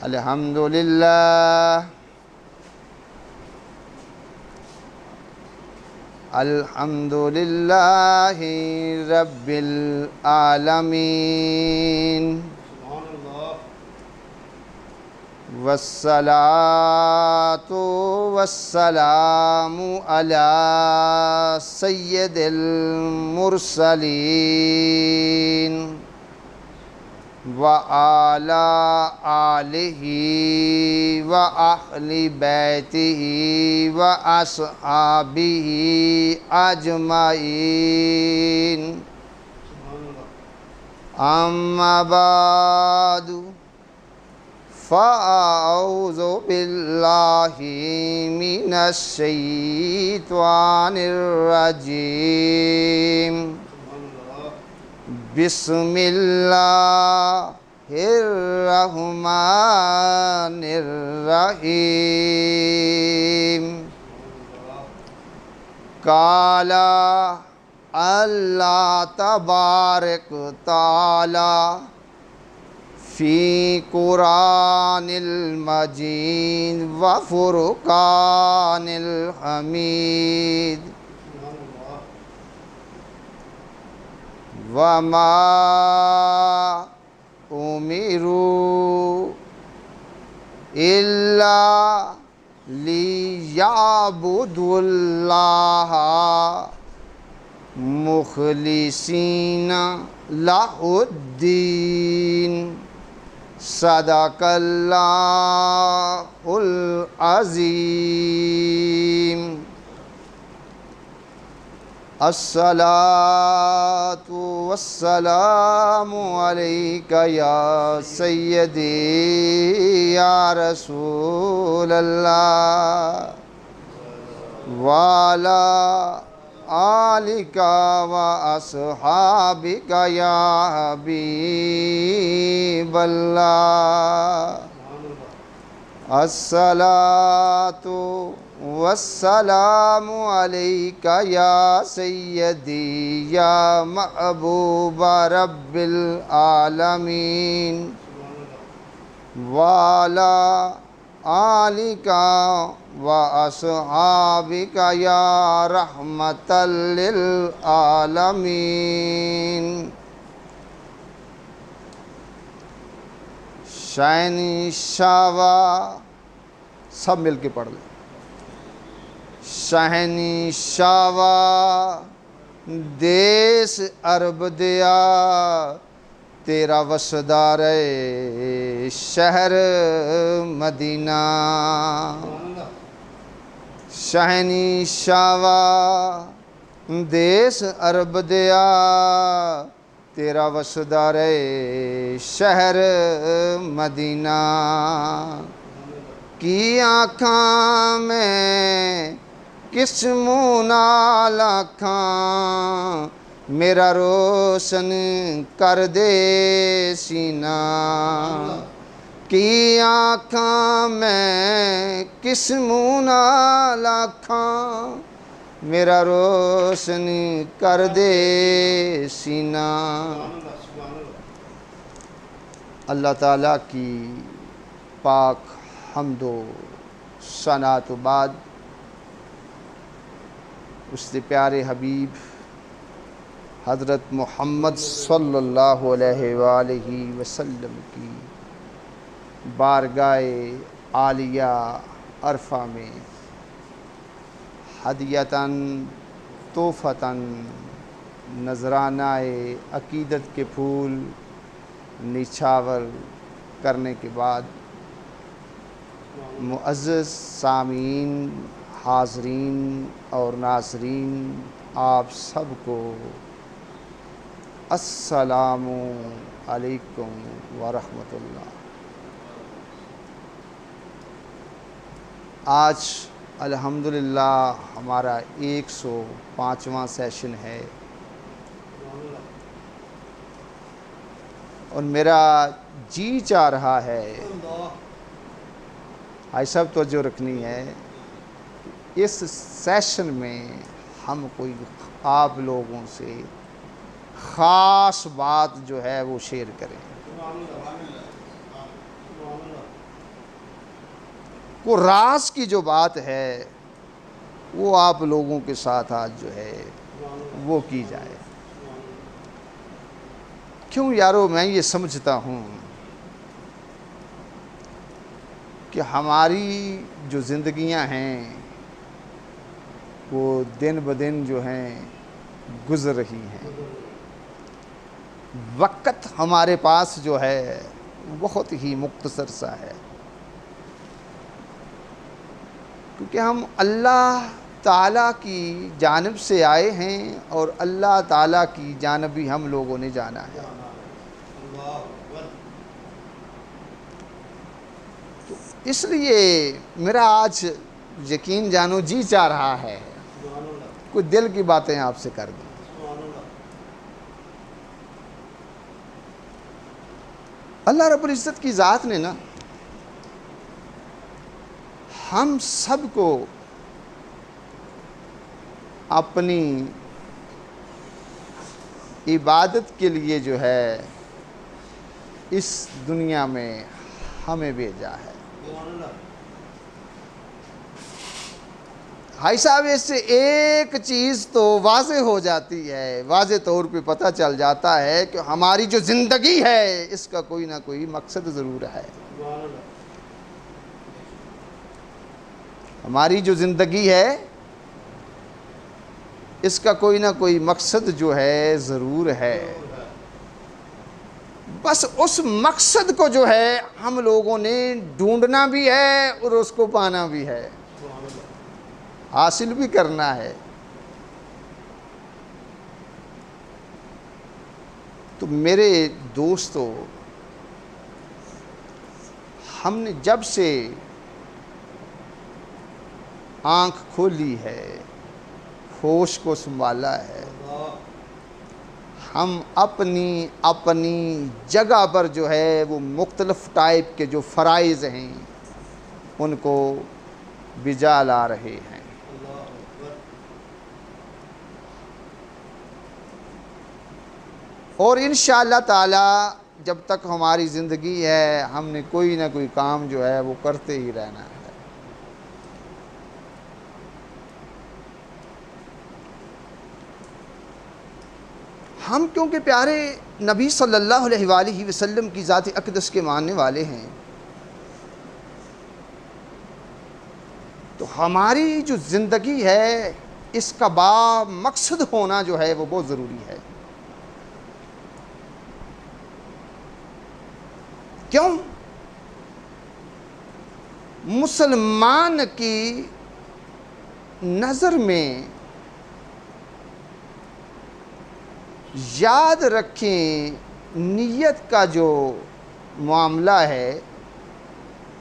الحمدللہ الحمدللہ رب العالمین والصلاة والسلام علی سید المرسلین وعلی آلہ وأہل بیتہ وأصحابہ اجمعین اما بعد فأعوذ باللہ من الشیطان الرجیم بسم اللہ الرحمن الرحیم قال اللہ تبارک تعالی فی قرآن المجید وفرقان الحمید وما امروا الا لیعبدوا اللہ مخلصین لہ الدین صدق اللہ العظیم الصلاة والسلام علیک یا سیدی یا رسول اللہ وعلی آلک و اصحابک یا حبیب اللہ الصلاة والسلام علیک یا سیدی یا محبوب رب العالمین وعلی آلک و اصحابک یا رحمت للعالمین شہنشاہ سب مل کے پڑھ لیں شہنشاہ دیس عرب دیا تیرا وسدار شہر مدینہ شہنشاہ دیس عرب دیا تیرا وسدار شہر مدینہ کی آنکھاں میں کس منہ نال آنکھاں میرا روشن کر دے سینہ کی آنکھاں میں کس منہ نال آنکھاں میرا روشن کر دے سینہ اللہ تعالیٰ کی پاک حمد و ثنا تو بعد اس سے پیارے حبیب حضرت محمد صلی اللہ علیہ وآلہ وسلم کی بارگاہ عالیہ عرفہ میں ہدیتاً تحفتاً نذرانہ عقیدت کے پھول نچھاور کرنے کے بعد معزز سامعین حاضرین اور ناظرین آپ سب کو السلام علیکم ورحمۃ اللہ۔ آج الحمدللہ ہمارا 105واں سیشن ہے اور میرا جی چاہ رہا ہے بھائی صاحب توجہ رکھنی ہے اس سیشن میں ہم کوئی آپ لوگوں سے خاص بات جو ہے وہ شیئر کریں۔ کو راز کی جو بات ہے وہ آپ لوگوں کے ساتھ آج جو ہے وہ کی جائے۔ کیوں یارو، میں یہ سمجھتا ہوں کہ ہماری جو زندگیاں ہیں وہ دن بدن جو ہیں گزر رہی ہیں، وقت ہمارے پاس جو ہے بہت ہی مختصر سا ہے، کیونکہ ہم اللہ تعالیٰ کی جانب سے آئے ہیں اور اللہ تعالیٰ کی جانب ہی ہم لوگوں نے جانا ہے۔ تو اس لیے میرا آج یقین جانو جی چاہ رہا ہے کوئی دل کی باتیں آپ سے کر دوں۔ اللہ رب العزت کی ذات نے نا ہم سب کو اپنی عبادت کے لیے جو ہے اس دنیا میں ہمیں بھیجا ہے۔ بھائی صاحب، اس سے ایک چیز تو واضح ہو جاتی ہے، واضح طور پہ پتہ چل جاتا ہے کہ ہماری جو زندگی ہے اس کا کوئی نہ کوئی مقصد ضرور ہے۔ ہماری جو زندگی ہے اس کا کوئی نہ کوئی مقصد جو ہے ضرور ہے، بس اس مقصد کو جو ہے ہم لوگوں نے ڈھونڈنا بھی ہے اور اس کو پانا بھی ہے، حاصل بھی کرنا ہے۔ تو میرے دوستو، ہم نے جب سے آنکھ کھولی ہے، ہوش کو سنبھالا ہے، ہم اپنی جگہ پر جو ہے وہ مختلف ٹائپ کے جو فرائض ہیں ان کو بجا لا رہے ہیں۔ اور انشاءاللہ تعالی جب تک ہماری زندگی ہے ہم نے کوئی نہ کوئی کام جو ہے وہ کرتے ہی رہنا ہے۔ ہم کیونکہ پیارے نبی صلی اللہ علیہ وآلہ وسلم کی ذات اقدس کے ماننے والے ہیں، تو ہماری جو زندگی ہے اس کا با مقصد ہونا جو ہے وہ بہت ضروری ہے۔ کیوں؟ مسلمان کی نظر میں یاد رکھیں، نیت کا جو معاملہ ہے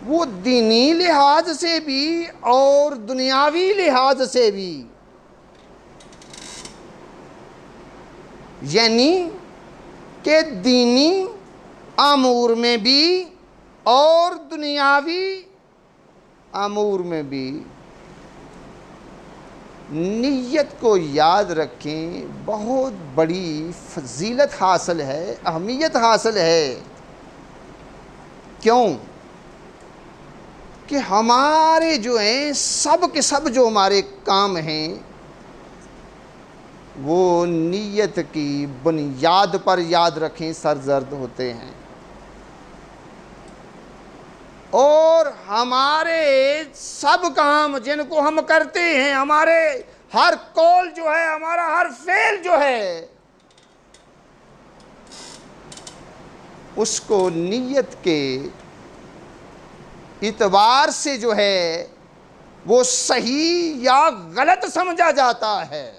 وہ دینی لحاظ سے بھی اور دنیاوی لحاظ سے بھی، یعنی کہ دینی امور میں بھی اور دنیاوی امور میں بھی نیت کو یاد رکھیں، بہت بڑی فضیلت حاصل ہے، اہمیت حاصل ہے۔ کیوں؟ کہ ہمارے جو ہیں سب کے سب جو ہمارے کام ہیں وہ نیت کی بنیاد پر یاد رکھیں سرزد ہوتے ہیں، اور ہمارے سب کام جن کو ہم کرتے ہیں، ہمارے ہر قول جو ہے، ہمارا ہر فعل جو ہے، اس کو نیت کے اعتبار سے جو ہے وہ صحیح یا غلط سمجھا جاتا ہے۔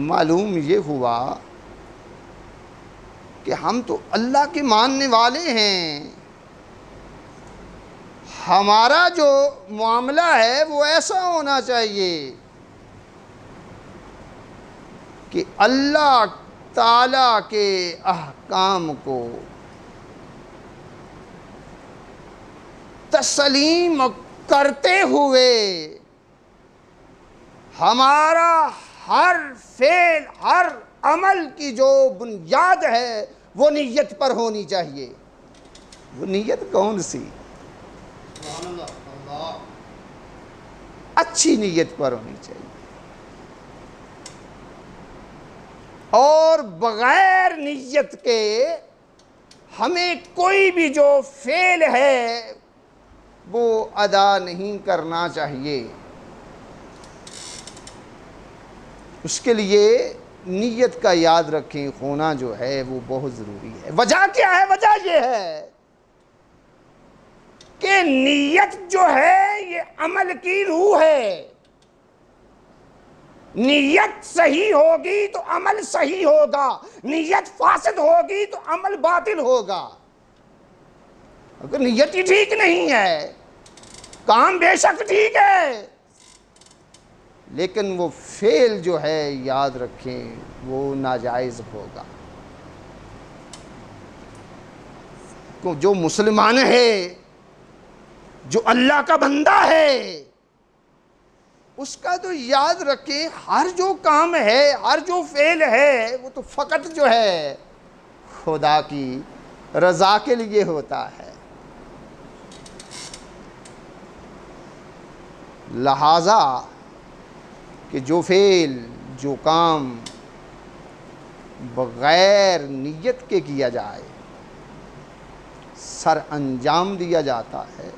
معلوم یہ ہوا کہ ہم تو اللہ کے ماننے والے ہیں، ہمارا جو معاملہ ہے وہ ایسا ہونا چاہیے کہ اللہ تعالیٰ کے احکام کو تسلیم کرتے ہوئے ہمارا ہر فعل، ہر عمل کی جو بنیاد ہے وہ نیت پر ہونی چاہیے۔ وہ نیت کون سی؟ اچھی نیت پر ہونی چاہیے، اور بغیر نیت کے ہمیں کوئی بھی جو فعل ہے وہ ادا نہیں کرنا چاہیے۔ اس کے لیے نیت کا یاد رکھیں ہونا جو ہے وہ بہت ضروری ہے۔ وجہ کیا ہے؟ وجہ یہ ہے کہ نیت جو ہے یہ عمل کی روح ہے۔ نیت صحیح ہوگی تو عمل صحیح ہوگا، نیت فاسد ہوگی تو عمل باطل ہوگا۔ اگر نیت ہی ٹھیک نہیں ہے، کام بے شک ٹھیک ہے، لیکن وہ فعل جو ہے یاد رکھیں وہ ناجائز ہوگا۔ جو مسلمان ہے، جو اللہ کا بندہ ہے، اس کا تو یاد رکھیں ہر جو کام ہے، ہر جو فعل ہے، وہ تو فقط جو ہے خدا کی رضا کے لیے ہوتا ہے۔ لہذا کہ جو فعل، جو کام بغیر نیت کے کیا جائے، سر انجام دیا جاتا ہے،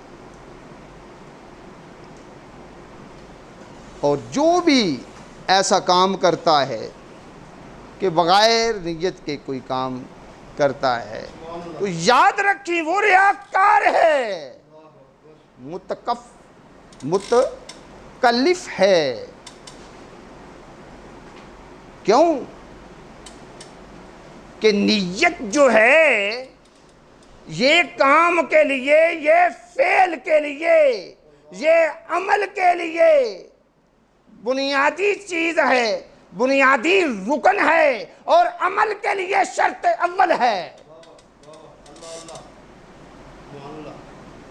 اور جو بھی ایسا کام کرتا ہے کہ بغیر نیت کے کوئی کام کرتا ہے تو یاد رکھیں وہ ریاکار ہے، متکلف ہے۔ کیوں؟ کہ نیت جو ہے یہ کام کے لیے، یہ فعل کے لیے، یہ عمل کے لیے بنیادی چیز ہے، بنیادی رکن ہے، اور عمل کے لیے شرط اول ہے۔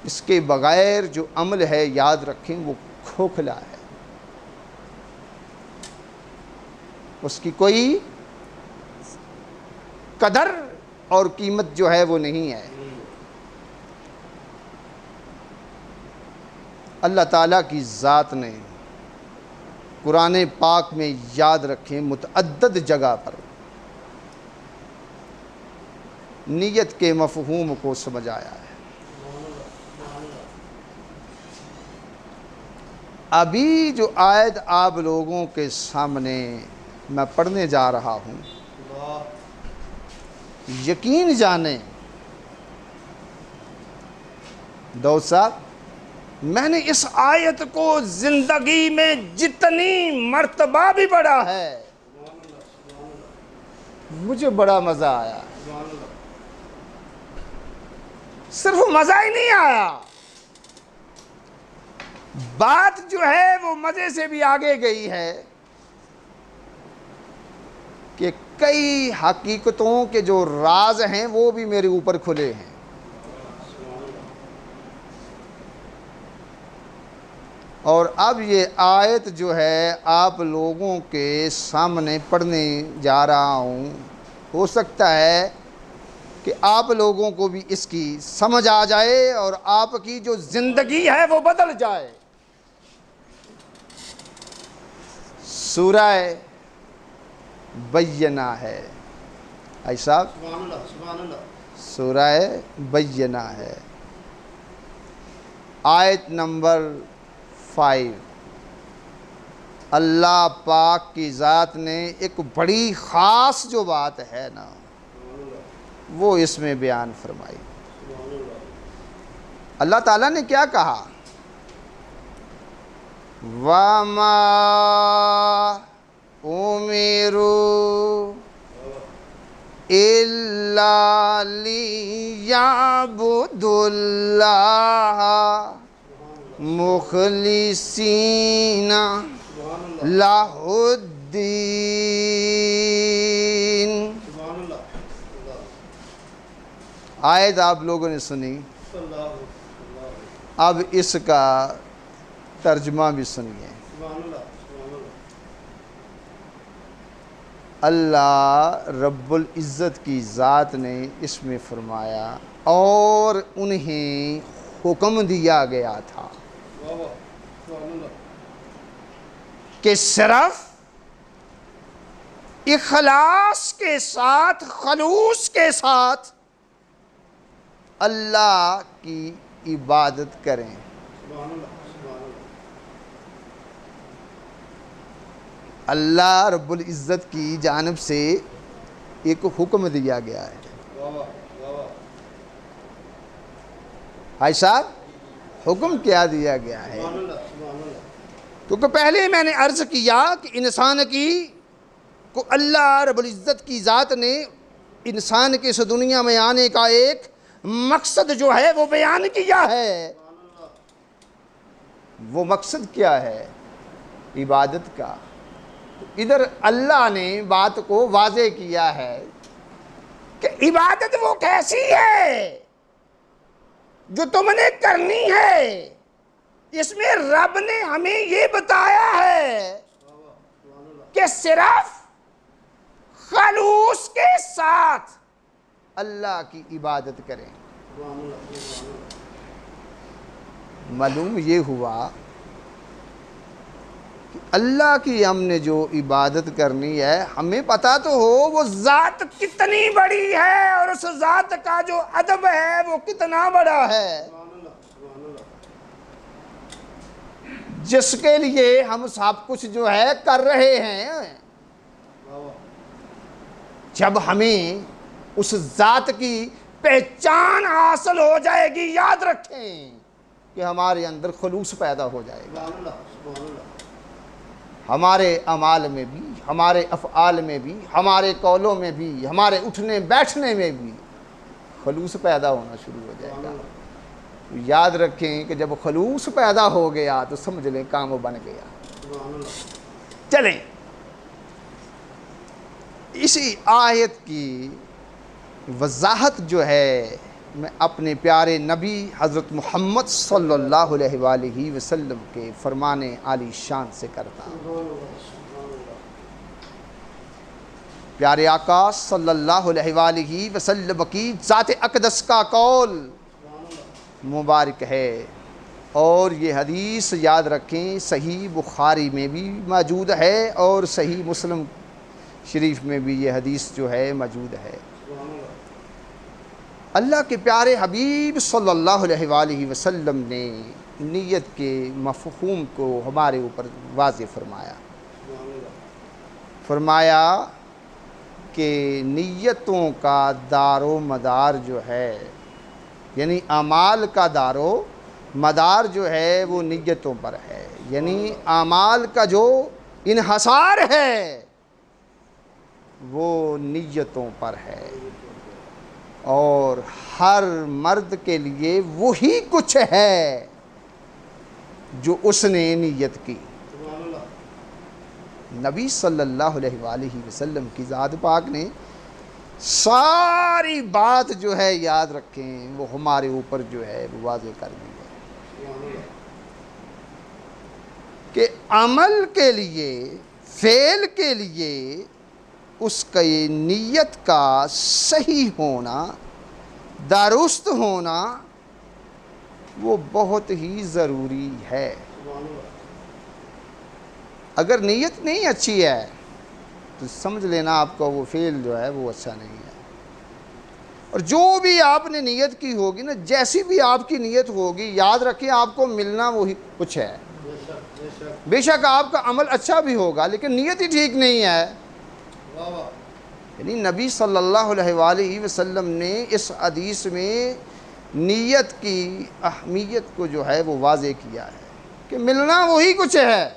اس کے بغیر جو عمل ہے یاد رکھیں وہ کھوکھلا ہے، اس کی کوئی قدر اور قیمت جو ہے وہ نہیں ہے۔ اللہ تعالیٰ کی ذات نے قرآن پاک میں یاد رکھیں متعدد جگہ پر نیت کے مفہوم کو سمجھایا ہے۔ ابھی جو آیت آپ لوگوں کے سامنے میں پڑھنے جا رہا ہوں، یقین جانیں داؤد صاحب، میں نے اس آیت کو زندگی میں جتنی مرتبہ بھی پڑھا ہے مجھے بڑا مزہ آیا۔ صرف مزہ ہی نہیں آیا، بات جو ہے وہ مزے سے بھی آگے گئی ہے کہ کئی حقیقتوں کے جو راز ہیں وہ بھی میرے اوپر کھلے ہیں۔ اور اب یہ آیت جو ہے آپ لوگوں کے سامنے پڑھنے جا رہا ہوں، ہو سکتا ہے کہ آپ لوگوں کو بھی اس کی سمجھ آ جائے اور آپ کی جو زندگی ہے وہ بدل جائے۔ سورہ بینہ ہے ایسا، سورہ بینہ ہے، آیت نمبر 5۔ اللہ پاک کی ذات نے ایک بڑی خاص جو بات ہے نا وہ اس میں بیان فرمائی۔ اللہ تعالیٰ نے کیا کہا؟ وَمَا أُمِرُوا إِلَّا لِيَعْبُدُوا اللَّهَ مُخْلِصِينَ لَهُ الدِّينَ۔ آیت آپ لوگوں نے سنی، اب اس کا ترجمہ بھی سنیے۔ اللہ رب العزت کی ذات نے اس میں فرمایا اور انہیں حکم دیا گیا تھا کہ صرف اخلاص کے ساتھ، خلوص کے ساتھ اللہ کی عبادت کریں۔ اللہ رب العزت کی جانب سے ایک حکم دیا گیا ہے۔ بھائی صاحب، حکم کیا دیا گیا ہے؟ کیونکہ پہلے میں نے عرض کیا کہ انسان کو اللہ رب العزت کی ذات نے انسان کے اس دنیا میں آنے کا ایک مقصد جو ہے وہ بیان کیا ہے۔ وہ مقصد کیا ہے؟ عبادت کا۔ ادھر اللہ نے بات کو واضح کیا ہے کہ عبادت وہ کیسی ہے جو تم نے کرنی ہے۔ اس میں رب نے ہمیں یہ بتایا ہے کہ صرف خلوص کے ساتھ اللہ کی عبادت کریں۔ معلوم یہ ہوا کہ اللہ کی ہم نے جو عبادت کرنی ہے، ہمیں پتہ تو ہو وہ ذات کتنی بڑی ہے اور اس ذات کا جو ادب ہے وہ کتنا بڑا ہے، جس کے لیے ہم سب کچھ جو ہے کر رہے ہیں۔ جب ہمیں اس ذات کی پہچان حاصل ہو جائے گی، یاد رکھیں کہ ہمارے اندر خلوص پیدا ہو جائے گا۔ ہمارے اعمال میں بھی، ہمارے افعال میں بھی، ہمارے قولوں میں بھی، ہمارے اٹھنے بیٹھنے میں بھی خلوص پیدا ہونا شروع ہو جائے گا۔ یاد رکھیں کہ جب خلوص پیدا ہو گیا تو سمجھ لیں کام بن گیا۔ چلیں اسی آیت کی وضاحت جو ہے میں اپنے پیارے نبی حضرت محمد صلی اللہ علیہ وآلہ وسلم کے فرمان عالی شان سے کرتا ہوں۔ پیارے آقا صلی اللہ علیہ وآلہ وسلم کی ذات اقدس کا قول مبارک ہے، اور یہ حدیث یاد رکھیں صحیح بخاری میں بھی موجود ہے اور صحیح مسلم شریف میں بھی یہ حدیث جو ہے موجود ہے۔ اللہ کے پیارے حبیب صلی اللہ علیہ وآلہ وسلم نے نیت کے مفہوم کو ہمارے اوپر واضح فرمایا کہ نیتوں کا دار و مدار جو ہے، یعنی اعمال کا دار و مدار جو ہے وہ نیتوں پر ہے، یعنی اعمال کا جو انحصار ہے وہ نیتوں پر ہے، اور ہر مرد کے لیے وہی کچھ ہے جو اس نے نیت کی۔ نبی صلی اللہ علیہ وآلہ وسلم کی ذات پاک نے ساری بات جو ہے یاد رکھیں وہ ہمارے اوپر جو ہے وہ واضح کر دی ہے کہ عمل کے لیے، فعل کے لیے اس کا یہ نیت کا صحیح ہونا، درست ہونا وہ بہت ہی ضروری ہے۔ اگر نیت نہیں اچھی ہے تو سمجھ لینا آپ کا وہ فعل جو ہے وہ اچھا نہیں ہے، اور جو بھی آپ نے نیت کی ہوگی نا، جیسی بھی آپ کی نیت ہوگی، یاد رکھیں آپ کو ملنا وہی کچھ ہے۔ بے شک آپ کا عمل اچھا بھی ہوگا لیکن نیت ہی ٹھیک نہیں ہے۔ یعنی نبی صلی اللہ علیہ وآلہ وسلم نے اس حدیث میں نیت کی اہمیت کو جو ہے وہ واضح کیا ہے کہ ملنا وہی کچھ ہے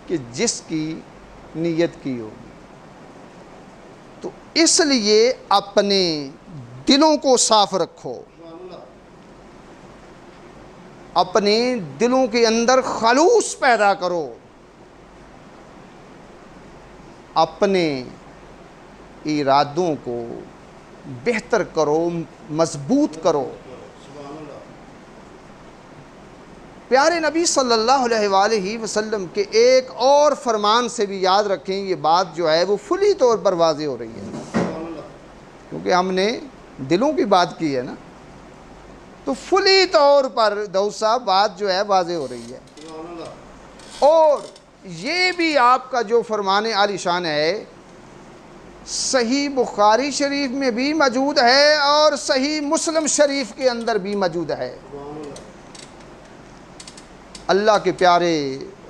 کہ جس کی نیت کی ہوگی۔ تو اس لیے اپنے دلوں کو صاف رکھو، اپنے دلوں کے اندر خلوص پیدا کرو، اپنے ارادوں کو بہتر کرو، مضبوط کرو۔ پیارے نبی صلی اللہ علیہ وآلہ وسلم کے ایک اور فرمان سے بھی یاد رکھیں، یہ بات جو ہے وہ فلی طور پر واضح ہو رہی ہے، کیونکہ ہم نے دلوں کی بات کی ہے نا، تو فلی طور پر داؤد صاحب بات جو ہے واضح ہو رہی ہے۔ اور یہ بھی آپ کا جو فرمان عالی شان ہے، صحیح بخاری شریف میں بھی موجود ہے اور صحیح مسلم شریف کے اندر بھی موجود ہے۔ اللہ کے پیارے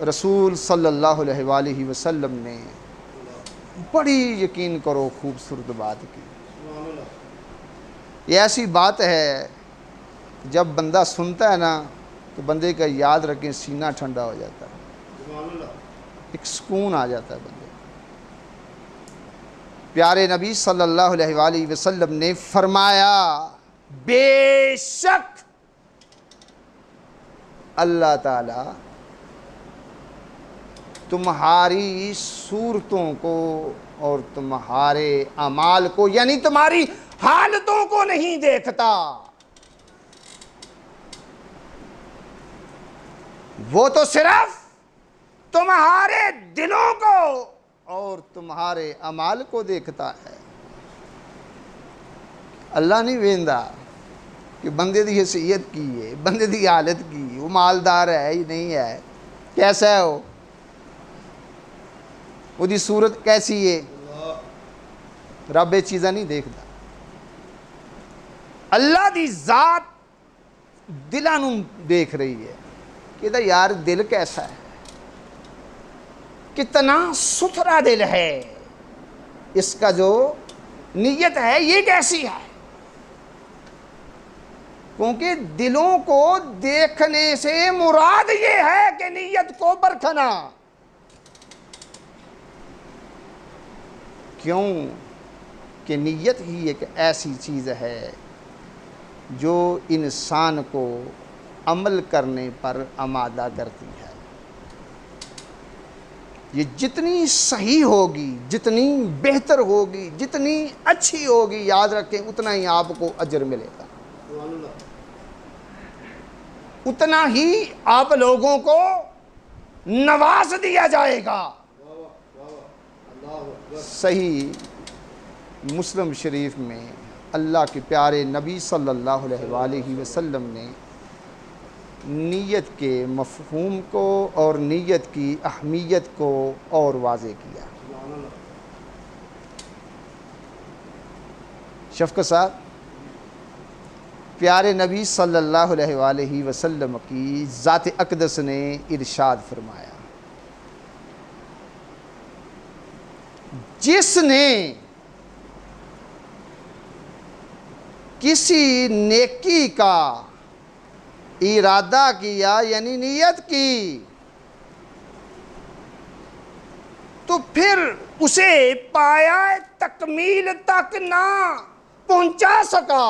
رسول صلی اللہ علیہ وآلہ وسلم نے بڑی یقین کرو خوبصورت بات کی۔ یہ ایسی بات ہے جب بندہ سنتا ہے نا تو بندے کا یاد رکھیں سینہ ٹھنڈا ہو جاتا ہے، ایک سکون آ جاتا ہے بندے۔ پیارے نبی صلی اللہ علیہ وآلہ وسلم نے فرمایا، بے شک اللہ تعالیٰ تمہاری صورتوں کو اور تمہارے اعمال کو، یعنی تمہاری حالتوں کو نہیں دیکھتا، وہ تو صرف تمہارے دلوں کو اور تمہارے اعمال کو دیکھتا ہے۔ اللہ نہیں ویندا کہ بندے دی حیثیت کی ہے، بندے دی حالت کی، وہ مالدار ہے ہی نہیں ہے، کیسا ہے وہ دی صورت کیسی ہے، رب یہ چیزیں نہیں دیکھتا۔ اللہ دی ذات دلانوں دیکھ رہی ہے کہ دا یار دل کیسا ہے، کتنا ستھرا دل ہے، اس کا جو نیت ہے یہ کیسی ہے، کیونکہ دلوں کو دیکھنے سے مراد یہ ہے کہ نیت کو پرکھنا۔ کیوں کہ نیت ہی ایک ایسی چیز ہے جو انسان کو عمل کرنے پر آمادہ کرتی ہے۔ یہ جتنی صحیح ہوگی، جتنی بہتر ہوگی، جتنی اچھی ہوگی، یاد رکھیں اتنا ہی آپ کو اجر ملے گا، اتنا ہی آپ لوگوں کو نواز دیا جائے گا۔ صحیح مسلم شریف میں اللہ کے پیارے نبی صلی اللہ علیہ وآلہ وسلم نے نیت کے مفہوم کو اور نیت کی اہمیت کو اور واضح کیا۔ شفقت صاحب، پیارے نبی صلی اللہ علیہ وآلہ وسلم کی ذات اقدس نے ارشاد فرمایا، جس نے کسی نیکی کا ارادہ کیا یعنی نیت کی تو پھر اسے پایا تکمیل تک نہ پہنچا سکا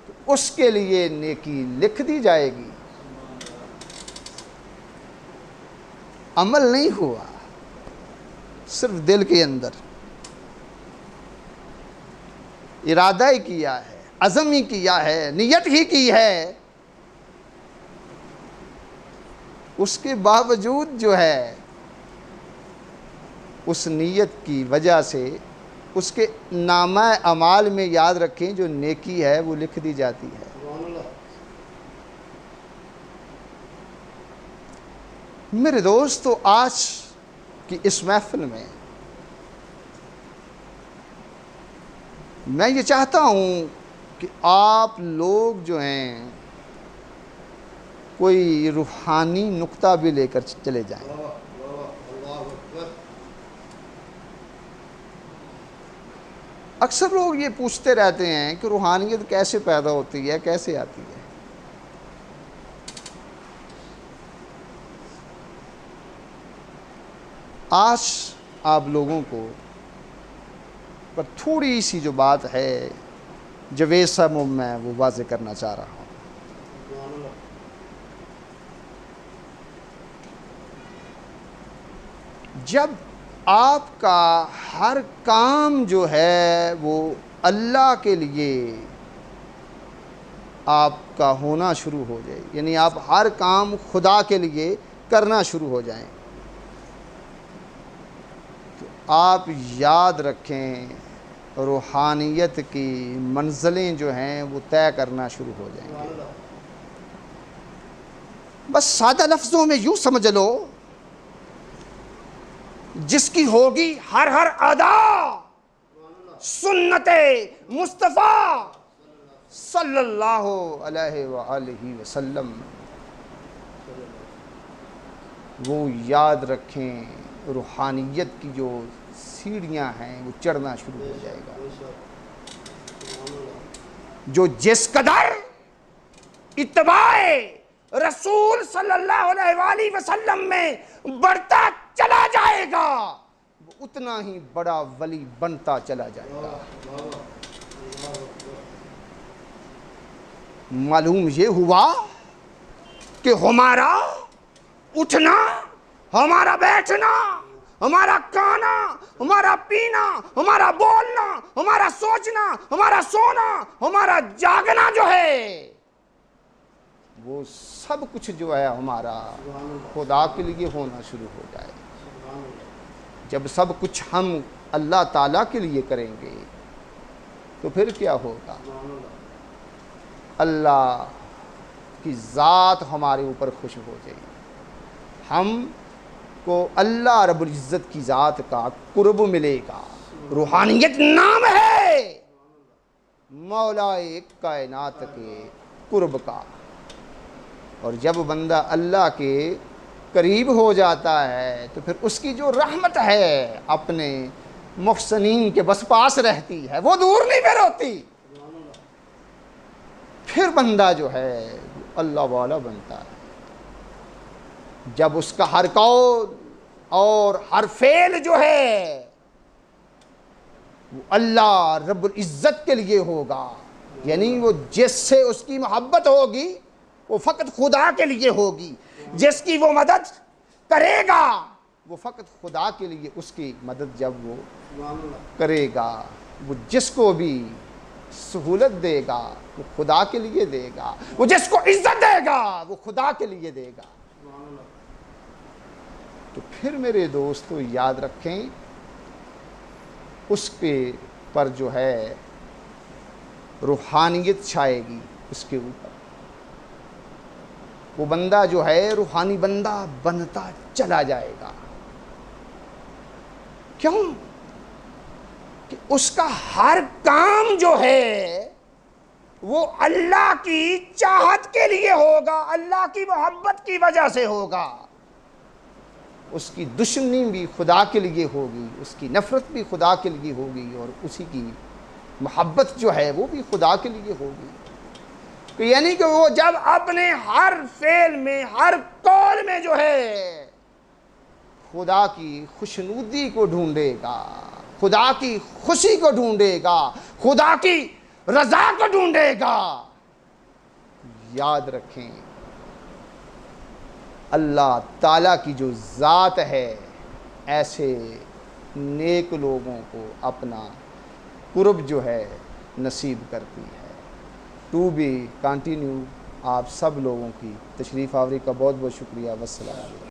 تو اس کے لیے نیکی لکھ دی جائے گی۔ عمل نہیں ہوا، صرف دل کے اندر ارادہ ہی کیا ہے، عزم ہی کیا ہے، نیت ہی کی ہے، اس کے باوجود جو ہے اس نیت کی وجہ سے اس کے نامہ اعمال میں یاد رکھیں جو نیکی ہے وہ لکھ دی جاتی ہے۔ میرے دوستو، آج کی اس محفل میں میں یہ چاہتا ہوں کہ آپ لوگ جو ہیں کوئی روحانی نقطہ بھی لے کر چلے جائیں۔ اکثر لوگ یہ پوچھتے رہتے ہیں کہ روحانیت کیسے پیدا ہوتی ہے، کیسے آتی ہے۔ آج آپ لوگوں کو پر تھوڑی سی جو بات ہے جوید صاحب میں وہ واضح کرنا چاہ رہا ہوں۔ جب آپ کا ہر کام جو ہے وہ اللہ کے لیے آپ کا ہونا شروع ہو جائے، یعنی آپ ہر کام خدا کے لیے کرنا شروع ہو جائیں، تو آپ یاد رکھیں روحانیت کی منزلیں جو ہیں وہ طے کرنا شروع ہو جائیں گے۔ بس سادہ لفظوں میں یوں سمجھ لو، جس کی ہوگی ہر ادا سنت مصطفیٰ صلی اللہ علیہ وآلہ وسلم، وہ یاد رکھیں روحانیت کی جو سیڑھیاں ہیں وہ چڑھنا شروع ہو جائے گا۔ جو جس قدر اتباع رسول صلی اللہ علیہ وآلہ وسلم میں بڑھتا چلا جائے گا، وہ اتنا ہی بڑا ولی بنتا چلا جائے گا۔ معلوم یہ ہوا کہ ہمارا اٹھنا، ہمارا بیٹھنا، ہمارا کھانا، ہمارا پینا، ہمارا بولنا، ہمارا سوچنا، ہمارا سونا، ہمارا جاگنا جو ہے، وہ سب کچھ جو ہے ہمارا خدا کے لیے ہونا شروع ہو جائے۔ جب سب کچھ ہم اللہ تعالیٰ کے لیے کریں گے تو پھر کیا ہوگا؟ اللہ کی ذات ہمارے اوپر خوش ہو جائے گی، ہم کو اللہ رب العزت کی ذات کا قرب ملے گا۔ روحانیت نام ہے مولا کائنات کے قرب کا، اور جب بندہ اللہ کے قریب ہو جاتا ہے تو پھر اس کی جو رحمت ہے اپنے محسنین کے بس پاس رہتی ہے، وہ دور نہیں پھر ہوتی۔ پھر بندہ جو ہے اللہ والا بنتا ہے جب اس کا ہر قول اور ہر فعل جو ہے وہ اللہ رب العزت کے لیے ہوگا، یعنی وہ جس سے اس کی محبت ہوگی وہ فقط خدا کے لیے ہوگی، جس کی وہ مدد کرے گا وہ فقط خدا کے لیے اس کی مدد جب وہ کرے گا، وہ جس کو بھی سہولت دے گا وہ خدا کے لیے دے گا، وہ جس کو عزت دے گا وہ خدا کے لیے دے گا۔ تو پھر میرے دوستو یاد رکھیں اس کے پر جو ہے روحانیت چھائے گی، اس کے اوپر وہ بندہ جو ہے روحانی بندہ بنتا چلا جائے گا۔ کیوں؟ کہ اس کا ہر کام جو ہے وہ اللہ کی چاہت کے لیے ہوگا، اللہ کی محبت کی وجہ سے ہوگا۔ اس کی دشمنی بھی خدا کے لیے ہوگی، اس کی نفرت بھی خدا کے لیے ہوگی، اور اسی کی محبت جو ہے وہ بھی خدا کے لیے ہوگی۔ یعنی کہ وہ جب اپنے ہر فعل میں، ہر قول میں جو ہے خدا کی خوشنودی کو ڈھونڈے گا، خدا کی خوشی کو ڈھونڈے گا، خدا کی رضا کو ڈھونڈے گا۔ یاد رکھیں اللہ تعالیٰ کی جو ذات ہے ایسے نیک لوگوں کو اپنا قرب جو ہے نصیب کرتی ہے۔ To be continued. آپ سب لوگوں کی تشریف آوری کا بہت بہت شکریہ۔ والسلام علیکم۔